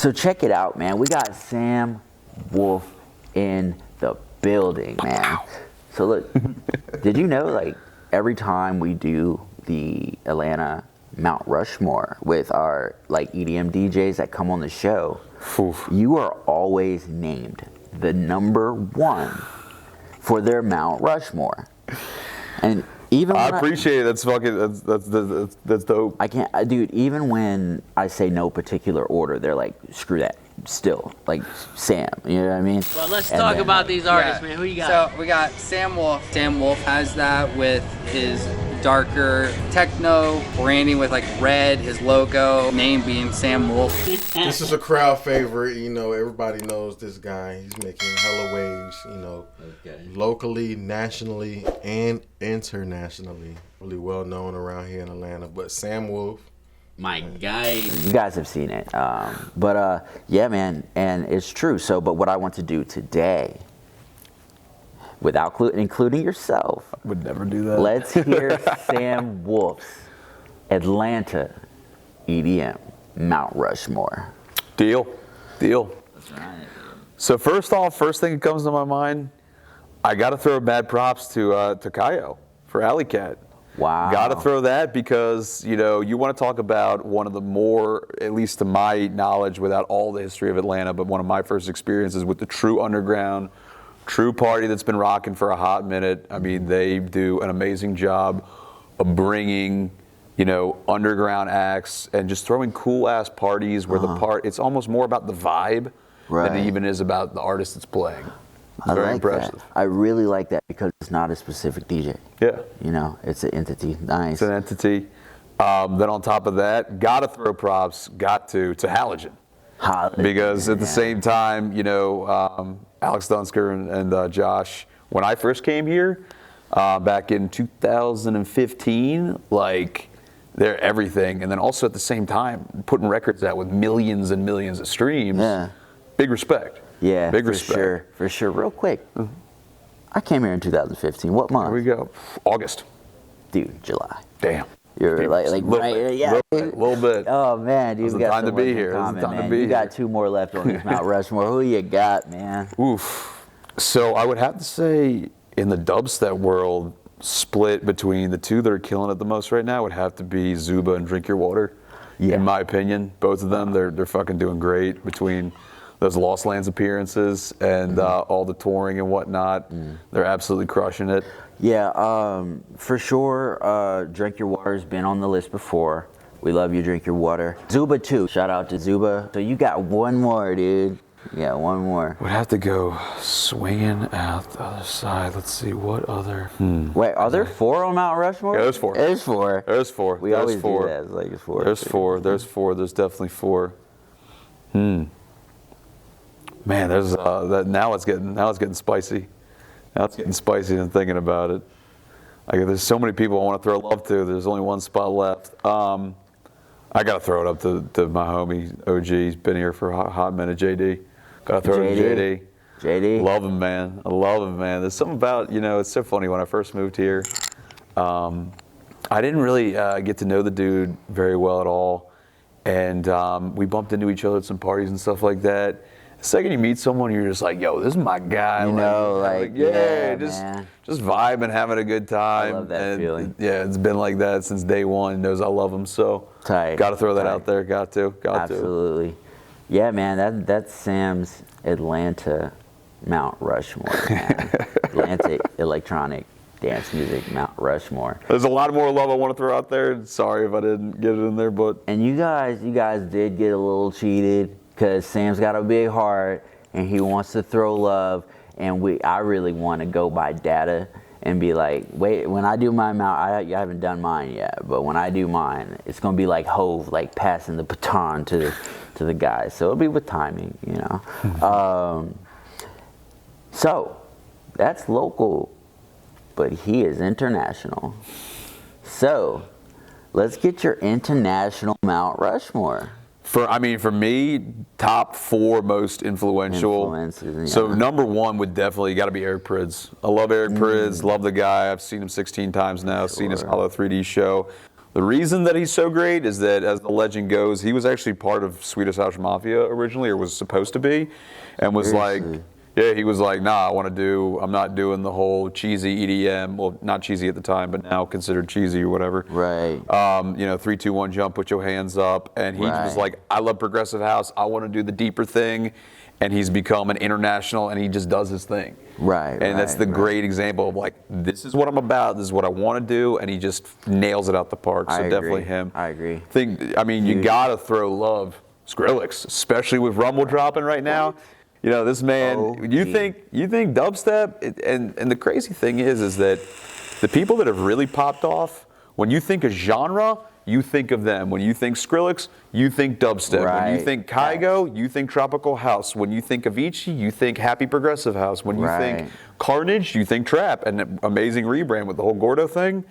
So check it out, man. We got Sam Wolfe in the building, man. So look, did you know, like, every time we do the Atlanta Mount Rushmore with our, like, EDM DJs that come on the show, you are always named the #1 for their Mount Rushmore. And even I appreciate it. That's fucking. That's dope. I can't, dude. Even when I say no particular order, they're like, "Screw that." Still, like Sam. You know what I mean? Well, let's talk about these artists, man. Who you got? So we got Sam Wolfe. Sam Wolfe has that with his darker techno branding with like red, his logo, name being Sam Wolfe. This is a crowd favorite. You know, everybody knows this guy. He's making hella waves, you know, locally, nationally, and internationally. Really well known around here in Atlanta. But Sam Wolfe. My guy. You guys have seen it. Yeah, man, and it's true. So, but what I want to do today, without including yourself, I would never do that. Let's hear Sam Wolfe's Atlanta EDM Mount Rushmore. Deal. That's right. So first off, first thing that comes to my mind, I got to throw mad props to Kayo for Alley Cat. Wow. Got to throw that because, you know, you want to talk about one of the more, at least to my knowledge, without all the history of Atlanta, but one of my first experiences with the true underground, true party that's been rocking for a hot minute. I mean, they do an amazing job of bringing, you know, underground acts and just throwing cool ass parties where it's almost more about the vibe than it even is about the artist that's playing. It's very impressive. That. I really like that because it's not a specific DJ. Yeah. You know, it's an entity. Nice. It's an entity. Then on top of that, gotta throw props, to Halogen. Because at the same time, you know, Alex Dunsker and Josh, when I first came here, back in 2015, like, they're everything. And then also at the same time, putting records out with millions and millions of streams. Yeah. Big respect. Yeah, big respect. For sure. Real quick, I came here in 2015. What month? Here we go. August. Dude, July. Damn. You're like yeah. A little bit. Oh man, dude, It was we the got time so to be much in here. common, man. You got 2 more left on this Mount Rushmore. Who you got, man? Oof. So I would have to say, in the dubstep world, split between the 2 that are killing it the most right now would have to be Zuba and Drink Your Water. Yeah. In my opinion, both of them, they're fucking doing great between those Lost Lands appearances and all the touring and whatnot. They're absolutely crushing it. Yeah, for sure. Drink Your Water's been on the list before. We love you, Drink Your Water. Zuba too. Shout out to Zuba. So you got 1 more, dude. Yeah, 1 more. Would have to go swinging out the other side. Let's see what other. Wait, are there 4 on Mount Rushmore? Yeah, there's 4. There's 4. There's 4. We always do that. It's like it's 4. There's 4. There's 4. There's definitely 4. Man, there's that now it's getting spicy. Now it's getting spicy and thinking about it. Like, there's so many people I want to throw love to. There's only 1 spot left. I gotta throw it up to my homie OG. He's been here for a hot minute. JD. Gotta throw it to JD. Love him, man. I love him, man. There's something about, you know, it's so funny. When I first moved here, I didn't really get to know the dude very well at all, and we bumped into each other at some parties and stuff like that. The second you meet someone, you're just like, yo, this is my guy. You know, like yeah, just vibing, having a good time. I love that feeling. Yeah, it's been like that since day one. He knows I love him, so tight. Got to throw that out there. Got to. Absolutely. Yeah, man, that's Sam's Atlanta Mount Rushmore, man. Atlanta electronic dance music Mount Rushmore. There's a lot more love I want to throw out there. Sorry if I didn't get it in there, but. And you guys did get a little cheated. Because Sam's got a big heart and he wants to throw love, and I really want to go by data and be like, wait, when I do my Mount, I haven't done mine yet, but when I do mine, it's gonna be like Hove, like passing the baton to the guys. So it'll be with timing, you know. So that's local, but he is international. So let's get your international Mount Rushmore. For me, top 4 most influential. Yeah. So number 1 would definitely got to be Eric Prydz. I love Eric Prydz, love the guy. I've seen him 16 times now. Seen his Hollow 3D show. The reason that he's so great is that, as the legend goes, he was actually part of Swedish House Mafia originally, or was supposed to be, and was like, yeah, he was like, nah, I'm not doing the whole cheesy EDM, well, not cheesy at the time, but now considered cheesy or whatever. Right. 3, 2, 1, jump, put your hands up, and he was like, I love progressive house, I want to do the deeper thing, and he's become an international, and he just does his thing. Right. And that's the great example of like, this is what I'm about, this is what I want to do, and he just nails it out the park. So definitely him. I agree. You gotta throw love Skrillex, especially with Rumble dropping right now. You know, this man, you think dubstep, and the crazy thing is that the people that have really popped off, when you think of genre, you think of them. When you think Skrillex, you think dubstep. Right. When you think Kygo, you think tropical house. When you think Avicii, you think happy progressive house. When you think Carnage, you think trap. And amazing rebrand with the whole Gordo thing.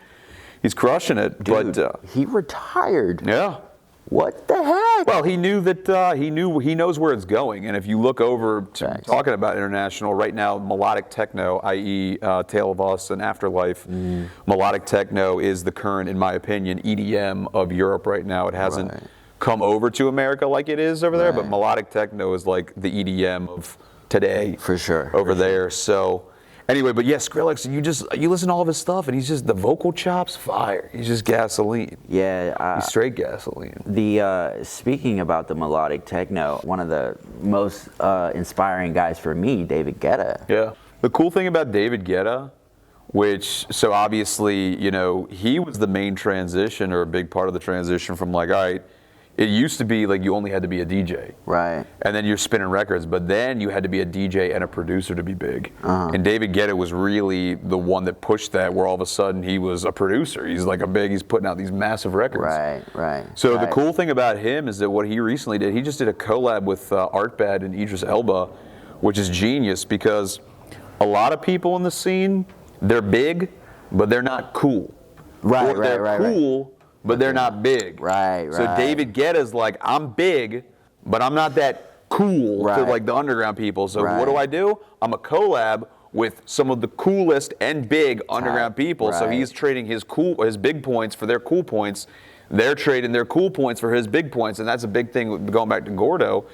He's crushing it. Dude, but he retired. Yeah. What the heck? Well, he knew that he knows where it's going. And if you look over to talking about international right now, melodic techno, i.e., Tale of Us and Afterlife, melodic techno is the current, in my opinion, EDM of Europe right now. It hasn't come over to America like it is over there, but melodic techno is like the EDM of today, for sure, over there. So. Anyway, but yeah, Skrillex, you listen to all of his stuff, and he's just, the vocal chops, fire. He's just gasoline. Yeah. He's straight gasoline. Speaking about the melodic techno, one of the most inspiring guys for me, David Guetta. Yeah. The cool thing about David Guetta, so obviously, you know, he was the main transition, or a big part of the transition from like, all right, it used to be like you only had to be a DJ. Right. And then you're spinning records, but then you had to be a DJ and a producer to be big. And David Guetta was really the one that pushed that, where all of a sudden he was a producer. He's like he's putting out these massive records. Right. So the cool thing about him is that what he recently did, he just did a collab with Artbad and Idris Elba, which is genius, because a lot of people in the scene, they're big, but they're not cool. Right. They're cool, but they're not big. Right. So David Guetta's like, I'm big, but I'm not that cool to like the underground people. So what do? I'm a collab with some of the coolest and big underground people. So he's trading his big points for their cool points. They're trading their cool points for his big points, and that's a big thing going back to Gordo.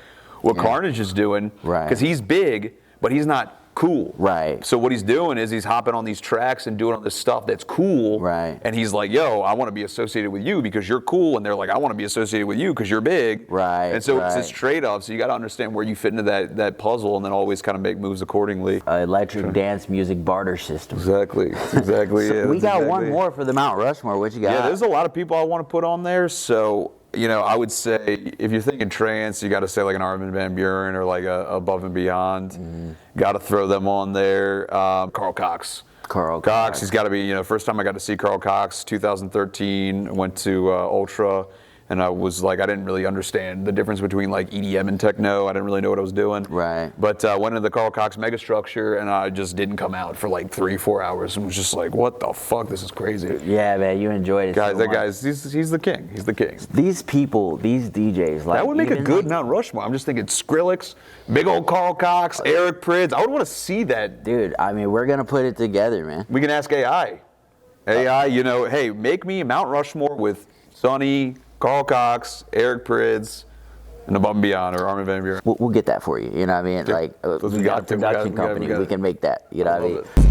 What Carnage is doing, because he's big, but he's not cool. Right. So what he's doing is he's hopping on these tracks and doing all this stuff that's cool. Right. And he's like, yo, I want to be associated with you because you're cool. And they're like, I want to be associated with you because you're big. Right. And so it's this trade-off. So you got to understand where you fit into that puzzle, and then always kind of make moves accordingly. Electric dance music barter system. Exactly. Exactly. So we got one more for the Mount Rushmore. What you got? Yeah, there's a lot of people I want to put on there. So, you know, I would say if you're thinking trance, you got to say like an Armin van Buuren or like a Above and Beyond. Got to throw them on there. Carl Cox. Carl Cox. He's got to be, you know, first time I got to see Carl Cox, 2013, went to Ultra, and I was like, I didn't really understand the difference between like EDM and techno. I didn't really know what I was doing. Right. But went into the Carl Cox megastructure, and I just didn't come out for like 3-4 hours, and was just like, what the fuck? This is crazy. Yeah, man, you enjoyed it. Guys, so much. He's the king. He's the king. These people, these DJs, like That would make a good like, Mount Rushmore. I'm just thinking Skrillex, big old Carl Cox, Eric Prydz. I would want to see that. Dude, I mean, we're gonna put it together, man. We can ask AI. AI, you know, hey, make me a Mount Rushmore with Sonny, Carl Cox, Eric Prydz, and Above and Beyond, or Armin van Buuren. We'll get that for you. You know what I mean? Yeah. Like, Those we got a production company. We can make that. You know what I mean?